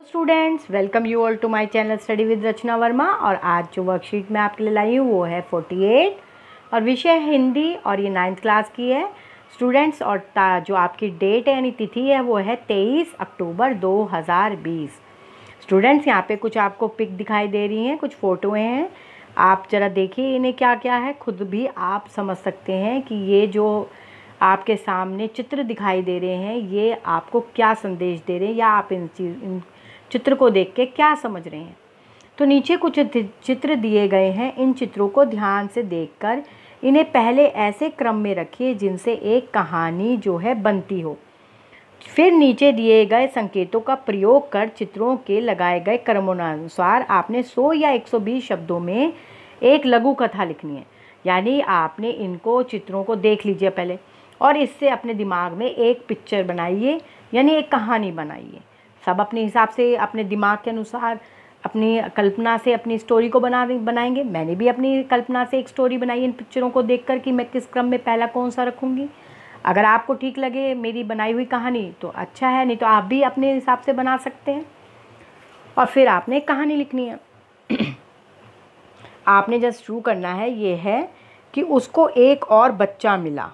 Students, welcome you all to my channel study with Rachna Verma. और आज जो वर्कशीट मैं आपके लिए लाई हूँ वो है 48 और विषय है हिंदी और ये 9th क्लास की है स्टूडेंट्स। और जो आपकी डेट है यानी तिथि है वो है 23 अक्टूबर 2020। स्टूडेंट्स, यहाँ पे कुछ आपको पिक दिखाई दे रही हैं, कुछ फ़ोटोएँ हैं। आप ज़रा देखिए इन्हें क्या क्या है, खुद भी आप समझ सकते हैं कि ये जो आपके सामने चित्र दिखाई दे रहे हैं ये आपको क्या संदेश दे रहे हैं या आप इन चित्र को देख के क्या समझ रहे हैं। तो नीचे कुछ चित्र दिए गए हैं, इन चित्रों को ध्यान से देखकर इन्हें पहले ऐसे क्रम में रखिए जिनसे एक कहानी जो है बनती हो। फिर नीचे दिए गए संकेतों का प्रयोग कर चित्रों के लगाए गए क्रमानुसार आपने 100 या 120 शब्दों में एक लघु कथा लिखनी है। यानी आपने इनको चित्रों को देख लीजिए पहले और इससे अपने दिमाग में एक पिक्चर बनाइए, यानी एक कहानी बनाइए। सब अपने हिसाब से अपने दिमाग के अनुसार अपनी कल्पना से अपनी स्टोरी को बनाएंगे। मैंने भी अपनी कल्पना से एक स्टोरी बनाई इन पिक्चरों को देखकर कि मैं किस क्रम में पहला कौन सा रखूँगी। अगर आपको ठीक लगे मेरी बनाई हुई कहानी तो अच्छा है, नहीं तो आप भी अपने हिसाब से बना सकते हैं। और फिर आपने एक कहानी लिखनी है। आपने जस्ट शुरू करना है ये है कि उसको एक और बच्चा मिला,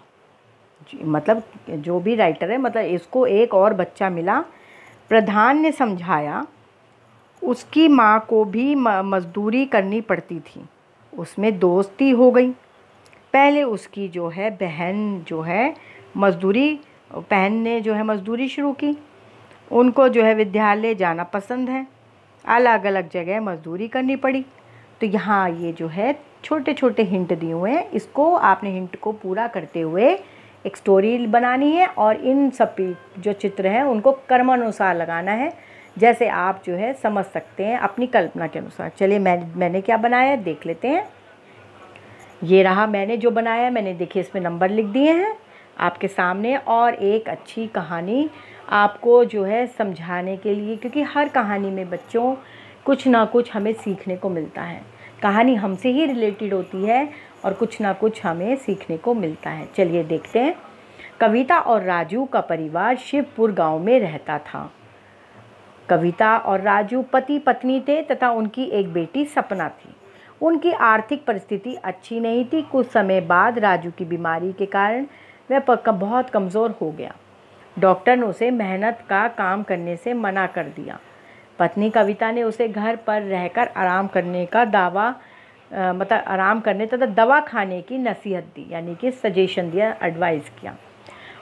मतलब जो भी राइटर है मतलब इसको एक और बच्चा मिला। प्रधान ने समझाया उसकी माँ को भी मजदूरी करनी पड़ती थी, उसमें दोस्ती हो गई। पहले उसकी जो है बहन ने जो है मजदूरी शुरू की। उनको जो है विद्यालय जाना पसंद है, अलग अलग जगह मजदूरी करनी पड़ी। तो यहाँ ये जो है छोटे छोटे हिंट दिए हुए हैं, इसको आपने हिंट को पूरा करते हुए एक स्टोरी बनानी है और इन सब जो चित्र हैं उनको क्रमानुसार लगाना है, जैसे आप जो है समझ सकते हैं अपनी कल्पना के अनुसार। चलिए मैंने क्या बनाया है देख लेते हैं। ये रहा मैंने जो बनाया है, मैंने देखिए इसमें नंबर लिख दिए हैं आपके सामने। और एक अच्छी कहानी आपको जो है समझाने के लिए, क्योंकि हर कहानी में बच्चों कुछ ना कुछ हमें सीखने को मिलता है। कहानी हमसे ही रिलेटेड होती है और कुछ ना कुछ हमें सीखने को मिलता है। चलिए देखते हैं। कविता और राजू का परिवार शिवपुर गांव में रहता था। कविता और राजू पति पत्नी थे तथा उनकी एक बेटी सपना थी। उनकी आर्थिक परिस्थिति अच्छी नहीं थी। कुछ समय बाद राजू की बीमारी के कारण वह बहुत कमज़ोर हो गया। डॉक्टर ने उसे मेहनत का काम करने से मना कर दिया। पत्नी कविता ने उसे घर पर रहकर आराम करने तथा दवा खाने की नसीहत दी, यानी कि सजेशन दिया, एडवाइस किया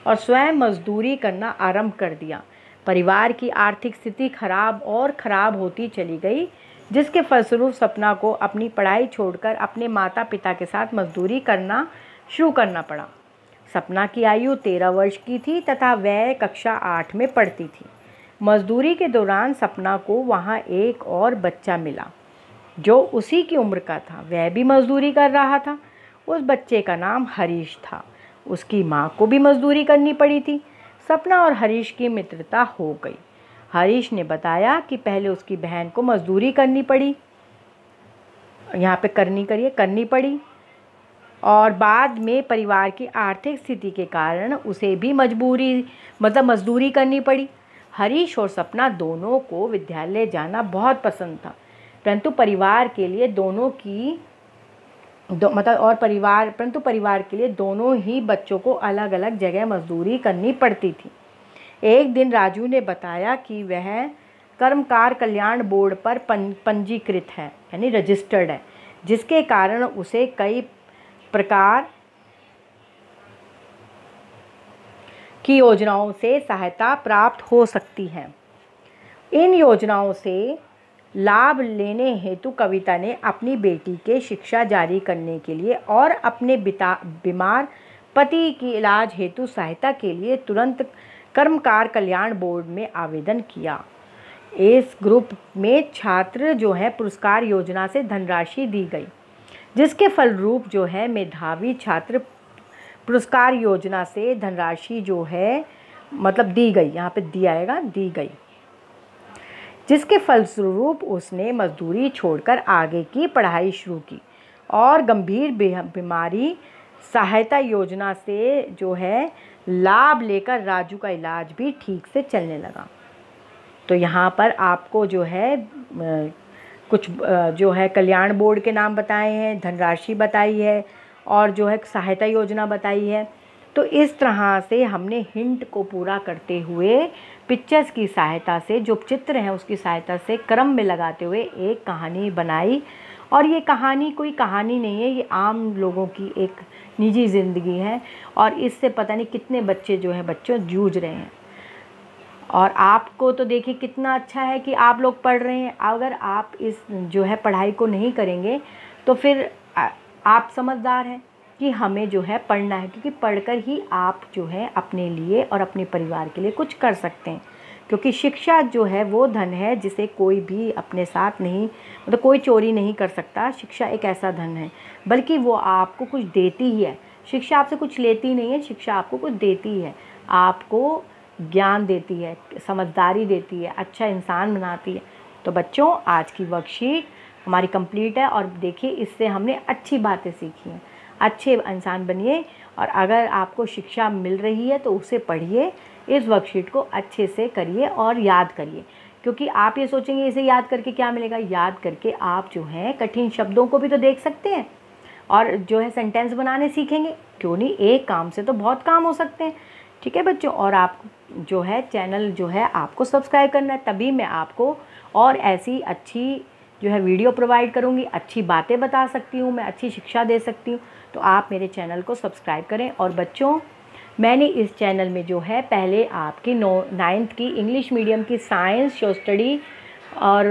और स्वयं मजदूरी करना आरंभ कर दिया। परिवार की आर्थिक स्थिति खराब होती चली गई, जिसके फलस्वरूप सपना को अपनी पढ़ाई छोड़कर अपने माता पिता के साथ मजदूरी करना शुरू करना पड़ा। सपना की आयु 13 वर्ष की थी तथा वह कक्षा 8 में पढ़ती थी। मजदूरी के दौरान सपना को वहाँ एक और बच्चा मिला जो उसी की उम्र का था। वह भी मजदूरी कर रहा था। उस बच्चे का नाम हरीश था। उसकी माँ को भी मजदूरी करनी पड़ी थी। सपना और हरीश की मित्रता हो गई। हरीश ने बताया कि पहले उसकी बहन को मजदूरी करनी पड़ी, यहाँ पे करनी पड़ी और बाद में परिवार की आर्थिक स्थिति के कारण उसे भी मजदूरी करनी पड़ी। हरीश और सपना दोनों को विद्यालय जाना बहुत पसंद था, परंतु परिवार के लिए दोनों ही बच्चों को अलग अलग जगह मजदूरी करनी पड़ती थी। एक दिन राजू ने बताया कि वह कर्मकार कल्याण बोर्ड पर पंजीकृत है, यानी रजिस्टर्ड है, जिसके कारण उसे कई प्रकार की योजनाओं से सहायता प्राप्त हो सकती है। इन योजनाओं से लाभ लेने हेतु कविता ने अपनी बेटी के शिक्षा जारी करने के लिए और अपने बीमार पति की इलाज हेतु सहायता के लिए तुरंत कर्मकार कल्याण बोर्ड में आवेदन किया। इस ग्रुप में छात्र जो है पुरस्कार योजना से धनराशि दी गई, जिसके फलरूप जो है मेधावी छात्र पुरस्कार योजना से धनराशि जो है दी गई, यहाँ पे दी गई, जिसके फलस्वरूप उसने मजदूरी छोड़कर आगे की पढ़ाई शुरू की और गंभीर बीमारी सहायता योजना से जो है लाभ लेकर राजू का इलाज भी ठीक से चलने लगा। तो यहाँ पर आपको जो है कुछ जो है कल्याण बोर्ड के नाम बताए हैं, धनराशि बताई है और जो है सहायता योजना बताई है। तो इस तरह से हमने हिंट को पूरा करते हुए पिक्चर्स की सहायता से, जो चित्र हैं उसकी सहायता से क्रम में लगाते हुए एक कहानी बनाई। और ये कहानी कोई कहानी नहीं है, ये आम लोगों की एक निजी ज़िंदगी है और इससे पता नहीं कितने बच्चे जो हैं बच्चों जूझ रहे हैं। और आपको तो देखिए कितना अच्छा है कि आप लोग पढ़ रहे हैं। अगर आप इस जो है पढ़ाई को नहीं करेंगे तो फिर आप समझदार हैं कि हमें जो है पढ़ना है, क्योंकि पढ़कर ही आप जो है अपने लिए और अपने परिवार के लिए कुछ कर सकते हैं। क्योंकि शिक्षा जो है वो धन है जिसे कोई भी अपने साथ नहीं, मतलब कोई चोरी नहीं कर सकता। शिक्षा एक ऐसा धन है, बल्कि वो आपको कुछ देती ही है। शिक्षा आपसे कुछ लेती नहीं है, शिक्षा आपको कुछ देती है, आपको ज्ञान देती है, समझदारी देती है, अच्छा इंसान बनाती है। तो बच्चों, आज की वर्कशीट हमारी कंप्लीट है और देखिए इससे हमने अच्छी बातें सीखी हैं। अच्छे इंसान बनिए और अगर आपको शिक्षा मिल रही है तो उसे पढ़िए, इस वर्कशीट को अच्छे से करिए और याद करिए। क्योंकि आप ये सोचेंगे इसे याद करके क्या मिलेगा, याद करके आप जो है कठिन शब्दों को भी तो देख सकते हैं और जो है सेंटेंस बनाने सीखेंगे। क्यों नहीं, एक काम से तो बहुत काम हो सकते हैं। ठीक है बच्चों, और आप जो है चैनल जो है आपको सब्सक्राइब करना है, तभी मैं आपको और ऐसी अच्छी जो है वीडियो प्रोवाइड करूँगी, अच्छी बातें बता सकती हूँ, मैं अच्छी शिक्षा दे सकती हूँ। तो आप मेरे चैनल को सब्सक्राइब करें। और बच्चों, मैंने इस चैनल में जो है पहले आपकी 9th की इंग्लिश मीडियम की साइंस शो स्टडी और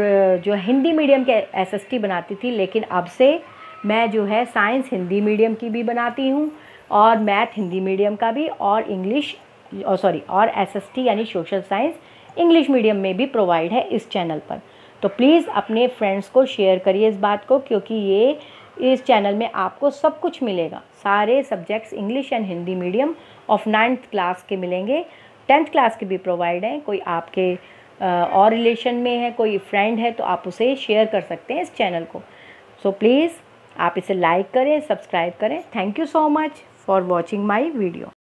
जो हिंदी मीडियम के SST बनाती थी, लेकिन अब से मैं जो है साइंस हिंदी मीडियम की भी बनाती हूँ और मैथ हिंदी मीडियम का भी, और इंग्लिश और SST यानी सोशल साइंस इंग्लिश मीडियम में भी प्रोवाइड है इस चैनल पर। तो प्लीज़ अपने फ्रेंड्स को शेयर करिए इस बात को, क्योंकि ये इस चैनल में आपको सब कुछ मिलेगा। सारे subjects English and Hindi medium of 9th class के मिलेंगे, 10th क्लास के भी प्रोवाइड हैं। कोई आपके और रिलेशन में है, कोई फ्रेंड है, तो आप उसे शेयर कर सकते हैं इस चैनल को। सो प्लीज़ आप इसे लाइक करें, सब्सक्राइब करें। Thank you so much for watching my video.